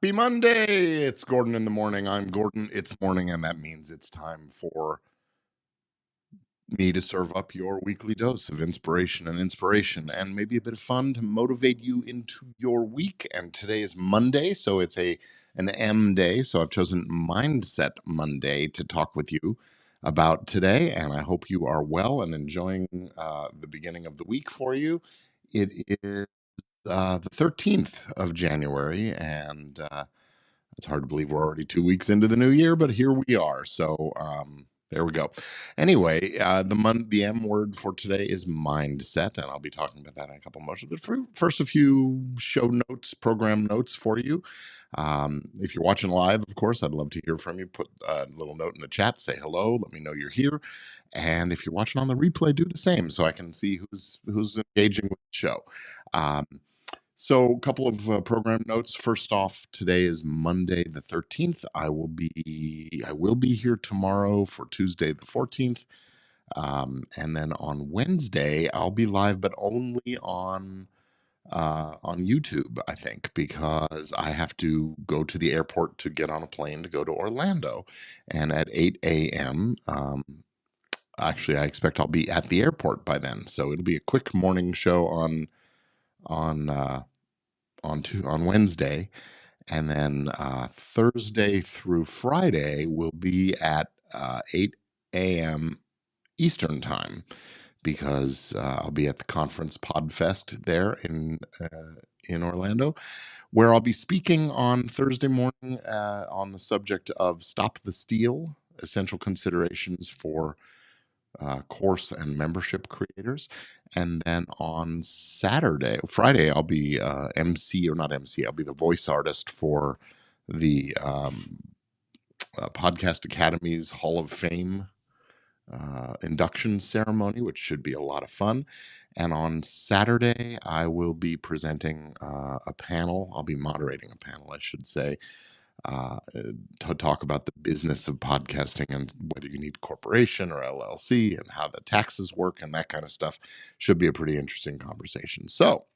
Happy Monday! It's Gordon in the morning. I'm Gordon. It's morning, and that means it's time for me to serve up your weekly dose of inspiration and maybe a bit of fun to motivate you into your week. And today is Monday, so it's an M day. So I've chosen Mindset Monday to talk with you about today, and I hope you are well and enjoying the beginning of the week for you. It is the 13th of January, and it's hard to believe we're already 2 weeks into the new year, but here we are. So there we go. Anyway, the M word for today is mindset, and I'll be talking about that in a couple of moments. But first, a few show notes, program notes for you. If you're watching live, of course, I'd love to hear from you. Put a little note in the chat, say hello, let me know you're here. And if you're watching on the replay, do the same so I can see who's engaging with the show. So, a couple of program notes. First off, today is Monday the 13th. I will be here tomorrow for Tuesday the 14th, and then on Wednesday I'll be live, but only on YouTube. I think because I have to go to the airport to get on a plane to go to Orlando, and at 8 a.m. Actually, I expect I'll be at the airport by then, so it'll be a quick morning show on on Wednesday, and then Thursday through Friday will be at 8 a.m. Eastern time because I'll be at the conference Podfest there in Orlando, where I'll be speaking on Thursday morning on the subject of Stop the Steal: Essential Considerations for course and membership creators. And then on Friday, I'll be MC, or not MC, I'll be the voice artist for the Podcast Academy's Hall of Fame induction ceremony, which should be a lot of fun. And on Saturday, I will be presenting a panel. I'll be moderating a panel, I should say, to talk about the business of podcasting and whether you need corporation or LLC and how the taxes work and that kind of stuff. Should be a pretty interesting conversation. So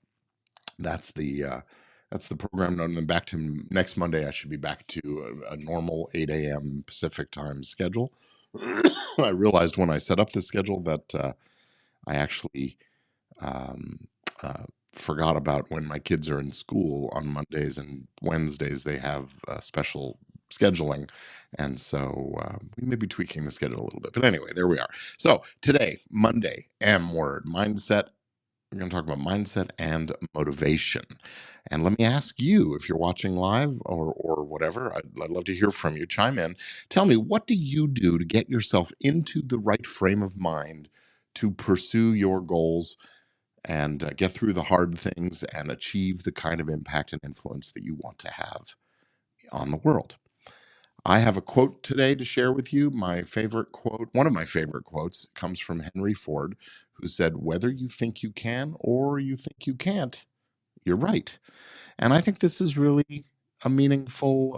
that's the program note. And then back to next Monday, I should be back to a normal 8 a.m. Pacific time schedule. I realized when I set up the schedule that I actually forgot about when my kids are in school on Mondays and Wednesdays. They have special scheduling, and so we may be tweaking the schedule a little bit. But anyway, there we are. So today, Monday, M word, mindset. We're going to talk about mindset and motivation. And let me ask you, if you're watching live or whatever, I'd love to hear from you. Chime in. Tell me, what do you do to get yourself into the right frame of mind to pursue your goals and get through the hard things and achieve the kind of impact and influence that you want to have on the world? I have a quote today to share with you. My favorite quote, one of my favorite quotes, comes from Henry Ford, who said, "Whether you think you can or you think you can't, you're right." And I think this is really a meaningful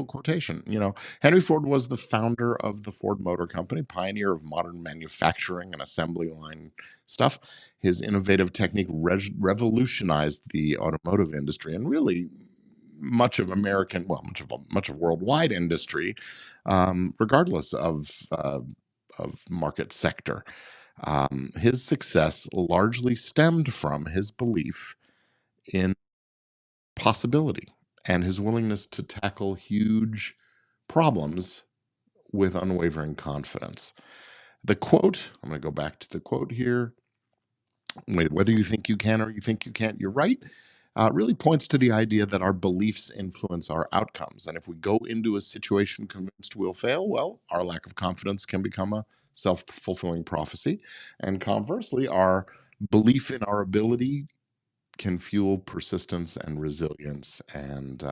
quotation. You know, Henry Ford was the founder of the Ford Motor Company, pioneer of modern manufacturing and assembly line stuff. His innovative technique revolutionized the automotive industry and really much of American, well, much of worldwide industry, regardless of market sector. His success largely stemmed from his belief in possibility and his willingness to tackle huge problems with unwavering confidence. The quote, I'm going to go back to the quote here. Whether you think you can or you think you can't, you're right. Really points to the idea that our beliefs influence our outcomes. And if we go into a situation convinced we'll fail, well, our lack of confidence can become a self fulfilling prophecy. And conversely, our belief in our ability can fuel persistence and resilience and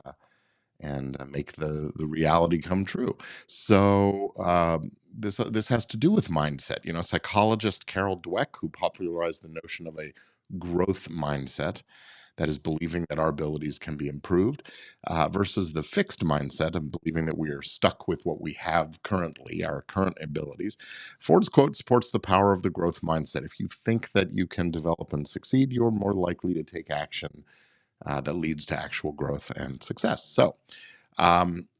make the reality come true. So this has to do with mindset. You know, psychologist Carol Dweck, who popularized the notion of a growth mindset, that is believing that our abilities can be improved, versus the fixed mindset of believing that we are stuck with what we have currently, our current abilities. Ford's quote supports the power of the growth mindset. If you think that you can develop and succeed, you're more likely to take action that leads to actual growth and success. So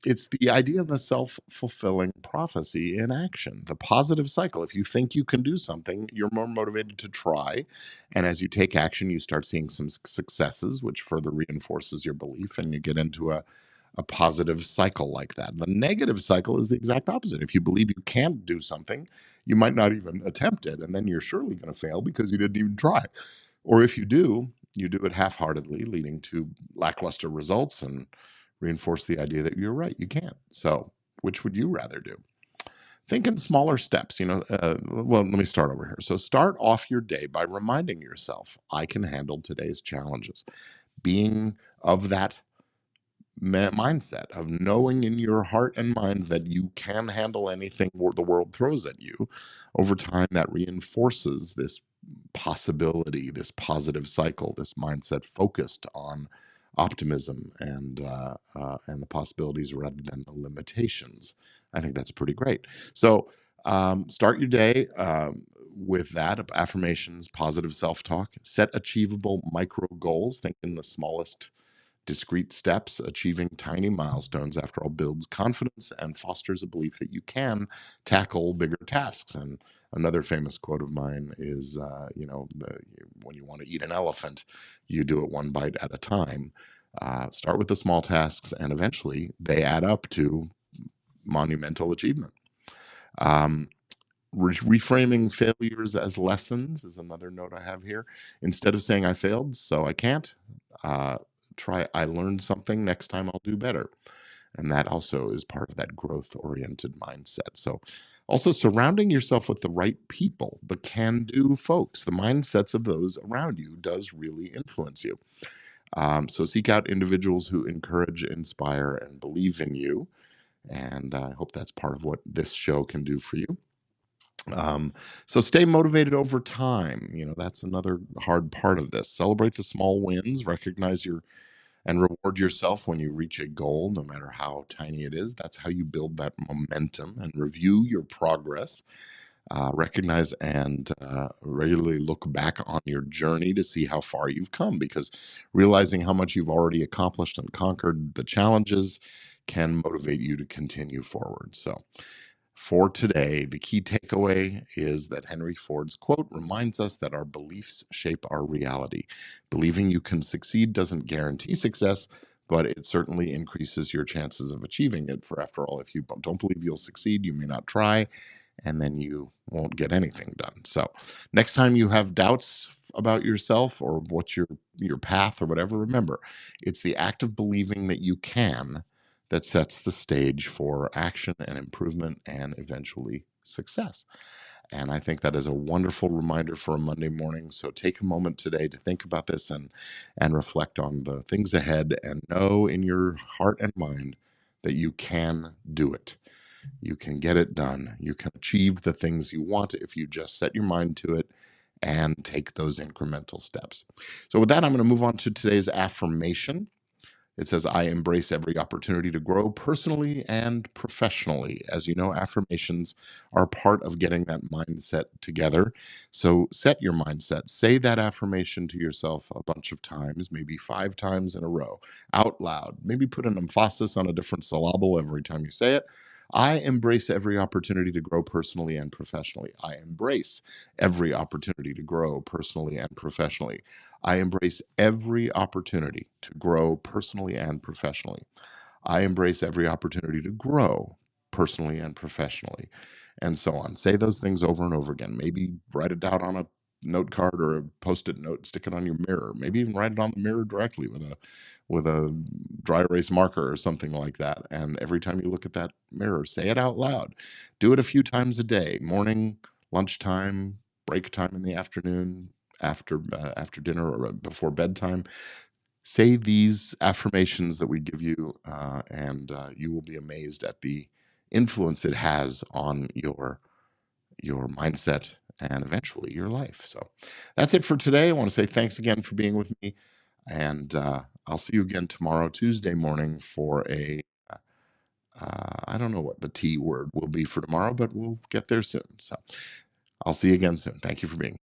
it's the idea of a self-fulfilling prophecy in action, the positive cycle. If you think you can do something, you're more motivated to try. And as you take action, you start seeing some successes, which further reinforces your belief, and you get into a positive cycle like that. The negative cycle is the exact opposite. If you believe you can't do something, you might not even attempt it, and then you're surely going to fail because you didn't even try. Or if you do it half-heartedly, leading to lackluster results and reinforce the idea that you're right, you can't. So, which would you rather do? Think in smaller steps. Well, let me start over here. So, start off your day by reminding yourself, I can handle today's challenges. Being of that mindset of knowing in your heart and mind that you can handle anything the world throws at you, over time that reinforces this possibility, this positive cycle, this mindset focused on optimism and the possibilities rather than the limitations. I think that's pretty great. So start your day with that affirmations, positive self-talk, set achievable micro goals, think in the smallest discrete steps. Achieving tiny milestones, after all, builds confidence and fosters a belief that you can tackle bigger tasks. And another famous quote of mine is, when you want to eat an elephant, you do it one bite at a time. Start with the small tasks, and eventually they add up to monumental achievement. Reframing failures as lessons is another note I have here. Instead of saying I failed, so I can't, try I learned something, next time I'll do better. And that also is part of that growth oriented mindset. So also surrounding yourself with the right people, the can-do folks, the mindsets of those around you does really influence you. So seek out individuals who encourage, inspire, and believe in you. And I hope that's part of what this show can do for you. So stay motivated over time. That's another hard part of this. Celebrate the small wins, recognize and reward yourself when you reach a goal, no matter how tiny it is. That's how you build that momentum, and review your progress. Recognize and regularly look back on your journey to see how far you've come, because realizing how much you've already accomplished and conquered the challenges can motivate you to continue forward. So for today, the key takeaway is that Henry Ford's quote reminds us that our beliefs shape our reality. Believing you can succeed doesn't guarantee success, but it certainly increases your chances of achieving it. For after all, if you don't believe you'll succeed, you may not try, and then you won't get anything done. So next time you have doubts about yourself or what's your path or whatever, remember, it's the act of believing that you can that sets the stage for action and improvement and eventually success. And I think that is a wonderful reminder for a Monday morning. So take a moment today to think about this and reflect on the things ahead, and know in your heart and mind that you can do it. You can get it done. You can achieve the things you want if you just set your mind to it and take those incremental steps. So with that, I'm going to move on to today's affirmation. It says, I embrace every opportunity to grow personally and professionally. As you know, affirmations are part of getting that mindset together. So set your mindset. Say that affirmation to yourself a bunch of times, maybe 5 times in a row, out loud. Maybe put an emphasis on a different syllable every time you say it. I embrace every opportunity to grow personally and professionally. I embrace every opportunity to grow personally and professionally. I embrace every opportunity to grow personally and professionally. I embrace every opportunity to grow personally and professionally, and so on. Say those things over and over again. Maybe write it down on a note card or a post-it note, stick it on your mirror. Maybe even write it on the mirror directly with a dry erase marker or something like that. And every time you look at that mirror, say it out loud. Do it a few times a day: morning, lunchtime, break time in the afternoon, after dinner, or before bedtime. Say these affirmations that we give you, and you will be amazed at the influence it has on your mindset and eventually your life. So that's it for today. I want to say thanks again for being with me, and I'll see you again tomorrow, Tuesday morning, for I don't know what the T word will be for tomorrow, but we'll get there soon. So I'll see you again soon. Thank you for being here.